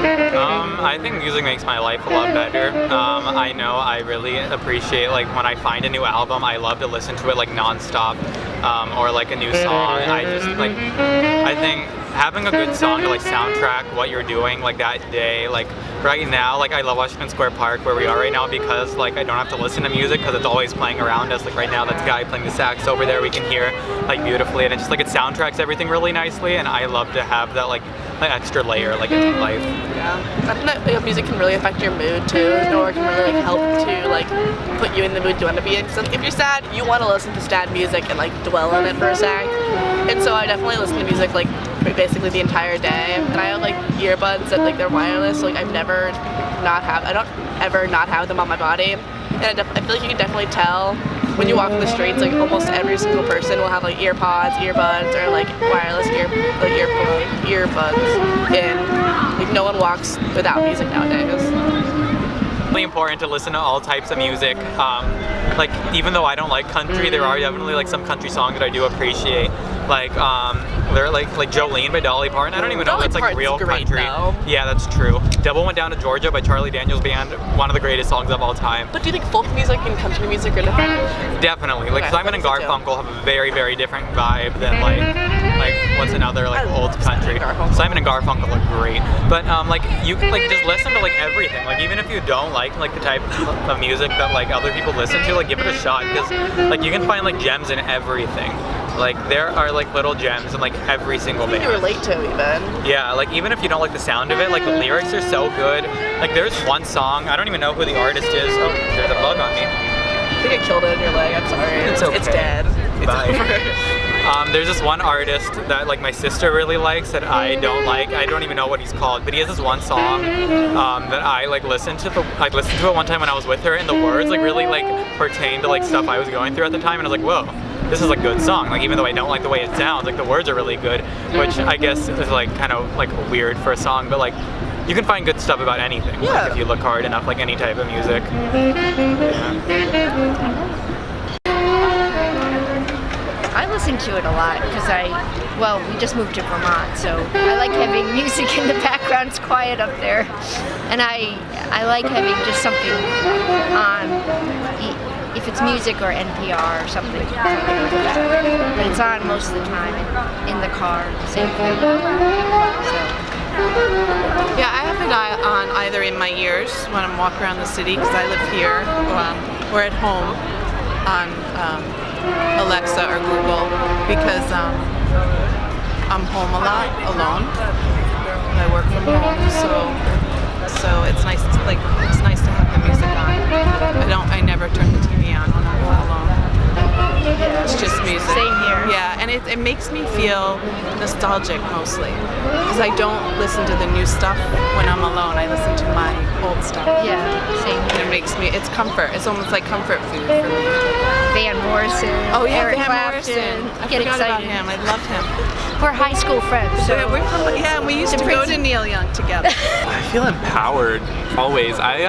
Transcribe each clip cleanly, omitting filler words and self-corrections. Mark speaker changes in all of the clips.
Speaker 1: I think music makes my life a lot better. I know I really appreciate like when I find a new album, I love to listen to it like non-stop, or like a new song. I think having a good song to like soundtrack what you're doing like that day, like right now, like I love Washington Square Park where we are right now because like I don't have to listen to music because it's always playing around us. Like right now, that guy playing the sax over there, we can hear like beautifully, and it's just like it soundtracks everything really nicely, and I love to have that like extra layer like in life.
Speaker 2: Yeah, I think that music can really affect your mood too, or it can really like help to like put you in the mood you want to be in. So if you're sad, you want to listen to sad music and like dwell on it for a sec. And so I definitely listen to music like basically the entire day. And I have like earbuds that like they're wireless, so like I don't ever not have them on my body. And I feel like you can definitely tell when you walk in the streets, like almost every single person will have like earbuds, or like wireless earbuds, and like no one walks without music nowadays.
Speaker 1: Really important to listen to all types of music. Like even though I don't like country, there are definitely like some country songs that I do appreciate. Like they're like Jolene by Dolly Parton. I don't even know if it's like real country.
Speaker 2: Though.
Speaker 1: Yeah, that's true. Devil Went Down to Georgia by Charlie Daniels Band, one of the greatest songs of all time.
Speaker 2: But do you think folk music and country music are different?
Speaker 1: Definitely. Like Simon and Garfunkel have a very, very different vibe than like what's another like old country. Simon and Garfunkel are great. But like you can like just listen to like everything. Like even if you don't like the type of music that like other people listen to, like give it a shot, because like you can find like gems in everything. Like there are like little gems in like every single band.
Speaker 2: You relate to even.
Speaker 1: Yeah, like even if you don't like the sound of it, like the lyrics are so good. Like there's one song, I don't even know who the artist is. Oh, there's a bug on me.
Speaker 2: I think I killed it in your leg. I'm sorry.
Speaker 1: It's okay.
Speaker 2: It's dead. It's over.
Speaker 1: There's this one artist that like my sister really likes that I don't like. I don't even know what he's called, but he has this one song that I like listened to. I listened to it one time when I was with her, and the words like really like pertain to like stuff I was going through at the time, and I was like, whoa. This is a good song. Like even though I don't like the way it sounds, like the words are really good, which I guess is like kind of like weird for a song, but like you can find good stuff about anything.
Speaker 2: Yeah.
Speaker 1: Like, if you look hard enough, like any type of music.
Speaker 3: I listen to it a lot because we just moved to Vermont, so I like having music in the background. It's quiet up there, and I like having just something on. If it's music or NPR or something like that. But it's on most of the time in the car, same thing. So.
Speaker 2: Yeah, I have it on either in my ears when I'm walking around the city because I live here, or at home on Alexa or Google because I'm home a lot alone. I work from home, so it's nice to have the music on. I never turn the TV on when I'm home alone. It's just music.
Speaker 3: Same here.
Speaker 2: Yeah, and it makes me feel nostalgic mostly because I don't listen to the new stuff when I'm alone. I listen to my old stuff.
Speaker 3: Yeah, same here.
Speaker 2: It makes me, it's comfort. It's almost like comfort food for me.
Speaker 3: Van Morrison.
Speaker 2: Oh yeah,
Speaker 3: Eric
Speaker 2: Van
Speaker 3: Clapton.
Speaker 2: Morrison. I
Speaker 3: Get
Speaker 2: forgot
Speaker 3: excited.
Speaker 2: about him. I love him.
Speaker 3: We're high school friends. So
Speaker 2: We're from, yeah, we used to go to Neil Young together.
Speaker 4: I feel empowered always. I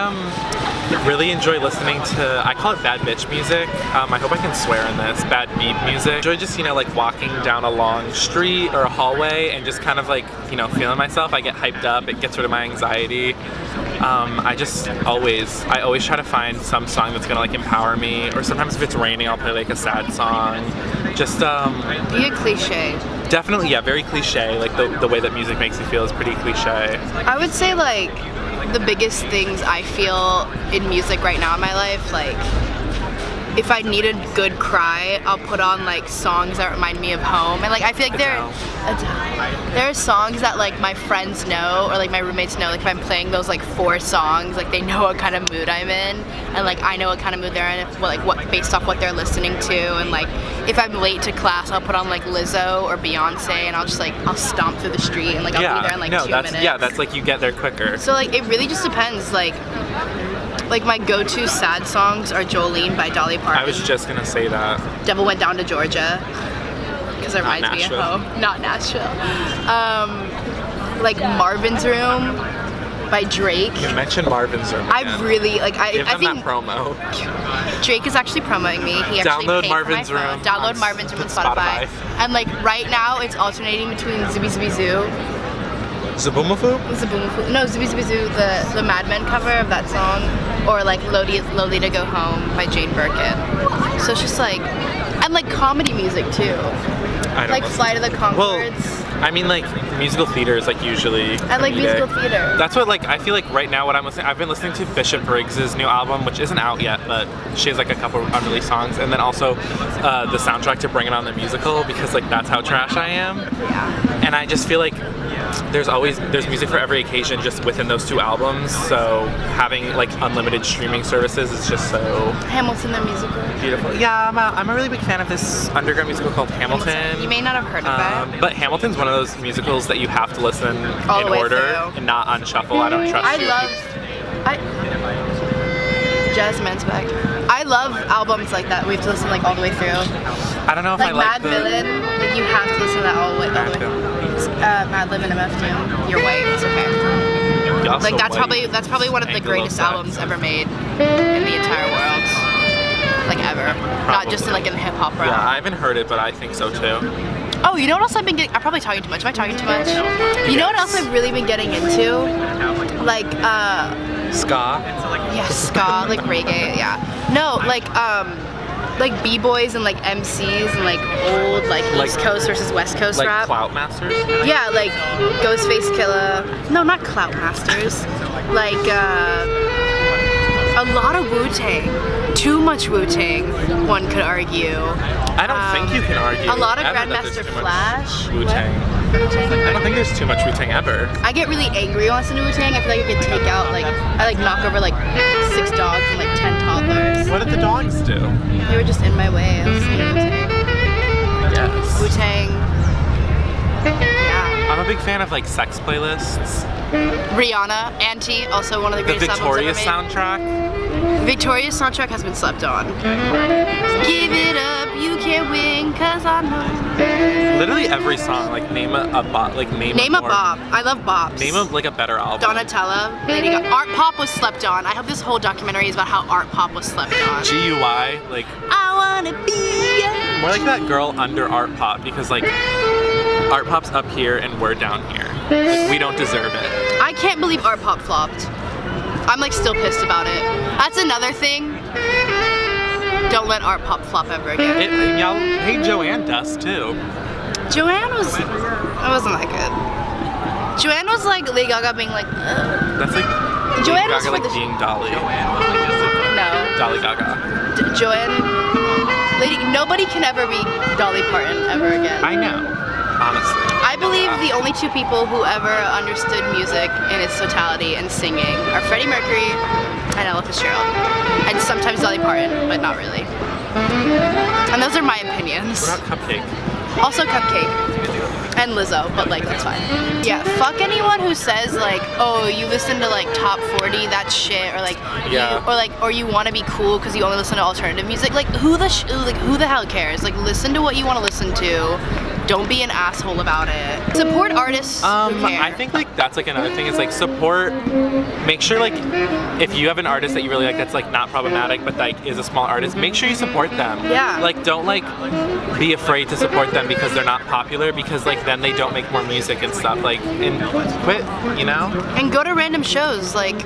Speaker 4: really enjoy listening to, I call it bad bitch music. I hope I can swear in this. Bad beat music. I enjoy just, like walking down a long street or a hallway and just kind of like, feeling myself. I get hyped up. It gets rid of my anxiety. I always try to find some song that's gonna like empower me, or sometimes if it's raining I'll play like a sad song. Just
Speaker 5: be a cliche.
Speaker 4: Definitely, yeah, very cliche. Like the way that music makes you feel is pretty cliche.
Speaker 5: I would say like the biggest things I feel in music right now in my life, like if I need a good cry, I'll put on like songs that remind me of home, and like I feel like there are songs that like my friends know or like my roommates know. Like if I'm playing those like 4 songs, like they know what kind of mood I'm in, and like I know what kind of mood they're in, what based off what they're listening to. And like if I'm late to class, I'll put on like Lizzo or Beyonce, and I'll stomp through the street and like I'll be there in like 2 minutes.
Speaker 4: Yeah, that's like you get there quicker.
Speaker 5: So like it really just depends. Like my go-to sad songs are Jolene by Dolly Parton.
Speaker 4: I was just gonna say that.
Speaker 5: Devil Went Down to Georgia, because it reminds me of home. Not Nashville. Like Marvin's Room by Drake.
Speaker 4: You mentioned Marvin's Room.
Speaker 5: I really like.
Speaker 4: Give
Speaker 5: I
Speaker 4: them
Speaker 5: think
Speaker 4: that promo.
Speaker 5: Drake is actually promoting me. He actually
Speaker 4: Download
Speaker 5: paid
Speaker 4: Marvin's
Speaker 5: for my phone.
Speaker 4: Room.
Speaker 5: Download Marvin's Room on Spotify. And like right now, it's alternating between Zibby Zibby Zoo
Speaker 4: Zaboomafoo?
Speaker 5: Zaboomafoo. No, Zooby Zooby Zoo, the Mad Men cover of that song, or like Lolita Go Home by Jane Birkin. So it's just like, and like comedy music too.
Speaker 4: I don't
Speaker 5: Like
Speaker 4: listen
Speaker 5: Flight of the Conchords.
Speaker 4: Well, I mean, like musical theater is like usually.
Speaker 5: I like
Speaker 4: comedic.
Speaker 5: musical theater.
Speaker 4: That's what like I feel like right now what I'm listening. I've been listening to Bishop Briggs's new album, which isn't out yet, but she has like a couple unreleased songs, and then also the soundtrack to Bring It On the musical, because like that's how trash I am.
Speaker 5: Yeah.
Speaker 4: And I just feel like there's music for every occasion just within those two albums. So having like unlimited streaming services is just so
Speaker 5: Hamilton the musical.
Speaker 4: beautiful. Yeah, I'm a really big fan of this underground musical called Hamilton.
Speaker 5: You may not have heard of it.
Speaker 4: But Hamilton's one of those musicals that you have to listen
Speaker 5: All
Speaker 4: in
Speaker 5: the way
Speaker 4: order
Speaker 5: through.
Speaker 4: and not on shuffle. I don't trust you.
Speaker 5: Jasmine's back. I love albums like that. We have to listen like all the way through.
Speaker 4: I don't know if
Speaker 5: Like
Speaker 4: I like
Speaker 5: Mad Villain, like you have to listen to that all the way. Mad Lib and MF Doom. You're white. It's okay. Like that's probably one of the greatest albums ever made in the entire world. Like ever. Not just like in hip hop realm.
Speaker 4: Yeah, I haven't heard it, but I think so too.
Speaker 5: Oh, you know what else I've been getting? I'm probably talking too much. Am I talking too much? You know what else I've really been getting into? Like
Speaker 4: Ska.
Speaker 5: yeah, ska, like reggae, yeah. No, like b-boys and like MCs and like old like East Coast versus West Coast
Speaker 4: Like
Speaker 5: rap.
Speaker 4: Clout Masters.
Speaker 5: Yeah, like Ghostface Killah. No, not Clout Masters. Like a lot of Wu-Tang. Too much Wu-Tang, one could argue.
Speaker 4: I don't think you can argue.
Speaker 5: A lot of
Speaker 4: ever that there's
Speaker 5: Grandmaster
Speaker 4: too much
Speaker 5: Flash.
Speaker 4: Wu-Tang. I don't think there's too much Wu-Tang ever.
Speaker 5: I get really angry when I listen to Wu-Tang. I feel like I could take out like I like knock over like 6 dogs and like 10 toddlers.
Speaker 4: What did the dogs do?
Speaker 5: They were just in my way. I was listening to Wu-Tang.
Speaker 4: Yes.
Speaker 5: Wu-Tang. Yeah.
Speaker 4: I'm a big fan of like sex playlists.
Speaker 5: Rihanna, Auntie, also one of the
Speaker 4: The
Speaker 5: greatest
Speaker 4: Victorious
Speaker 5: albums ever made.
Speaker 4: soundtrack.
Speaker 5: Victoria's soundtrack has been slept on. Give it up, you can't win, cause I know.
Speaker 4: Literally every song, like name a bop, like name
Speaker 5: Name a
Speaker 4: more-
Speaker 5: bop. I love bops.
Speaker 4: Name a like a better album.
Speaker 5: Donatella, Lady Gaga. Art pop was slept on. I hope this whole documentary is about how art pop was slept on.
Speaker 4: GUI, like
Speaker 5: I wanna be.
Speaker 4: more like that girl under art pop, because like art pop's up here and we're down here. Like, we don't deserve it.
Speaker 5: I can't believe art pop flopped. I'm like still pissed about it. That's another thing. Don't let art pop flop ever again.
Speaker 4: Y'all, hey, Joanne does too.
Speaker 5: Joanne wasn't that good. Joanne was like Lady Gaga being like, ugh.
Speaker 4: That's like
Speaker 5: Joanne
Speaker 4: Lady
Speaker 5: was
Speaker 4: Gaga,
Speaker 5: for
Speaker 4: like
Speaker 5: the
Speaker 4: being Dolly.
Speaker 5: no.
Speaker 4: Dolly Gaga.
Speaker 5: Joanne, nobody can ever be Dolly Parton ever again.
Speaker 4: I know, honestly.
Speaker 5: I believe the only two people who ever understood music in its totality and singing are Freddie Mercury and Ella Fitzgerald. And sometimes Dolly Parton, but not really. And those are my opinions.
Speaker 4: What about Cupcake?
Speaker 5: Also Cupcake. And Lizzo, but like that's fine. Yeah, fuck anyone who says like, oh, you listen to like top 40, that's shit, or like,
Speaker 4: Yeah.
Speaker 5: or you want to be cool because you only listen to alternative music. Like who the hell cares? Like listen to what you want to listen to. Don't be an asshole about it. Support artists who care.
Speaker 4: I think like that's like another thing is like support. Make sure like if you have an artist that you really like that's like not problematic but like is a small artist, make sure you support them.
Speaker 5: Yeah.
Speaker 4: Like don't like be afraid to support them because they're not popular, because like then they don't make more music and stuff. Like and quit, you know.
Speaker 5: And go to random shows. Like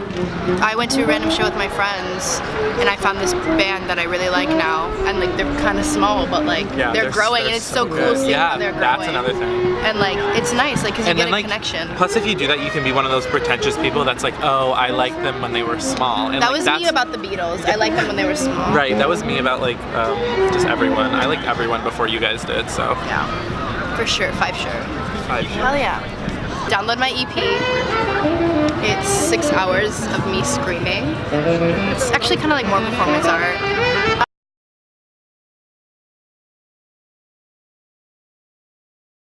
Speaker 5: I went to a random show with my friends and I found this band that I really like now, and like they're kind of small but like
Speaker 4: Yeah,
Speaker 5: they're growing and it's so cool
Speaker 4: good.
Speaker 5: seeing
Speaker 4: Yeah,
Speaker 5: how they're growing.
Speaker 4: that's another thing.
Speaker 5: And like it's nice, like, because you
Speaker 4: And
Speaker 5: get
Speaker 4: then
Speaker 5: a
Speaker 4: like
Speaker 5: connection.
Speaker 4: plus if you do that, you can be one of those pretentious people that's like, oh, I liked them when they were small. And
Speaker 5: That
Speaker 4: like,
Speaker 5: was
Speaker 4: that's,
Speaker 5: me about the Beatles. I liked them when they were small.
Speaker 4: Right, that was me about like just everyone. I liked everyone before you guys did, so.
Speaker 5: Yeah, for sure, 5 sure.
Speaker 4: Five.
Speaker 5: Hell yeah. Download my EP. It's 6 hours of me screaming. It's actually kind of like more performance art.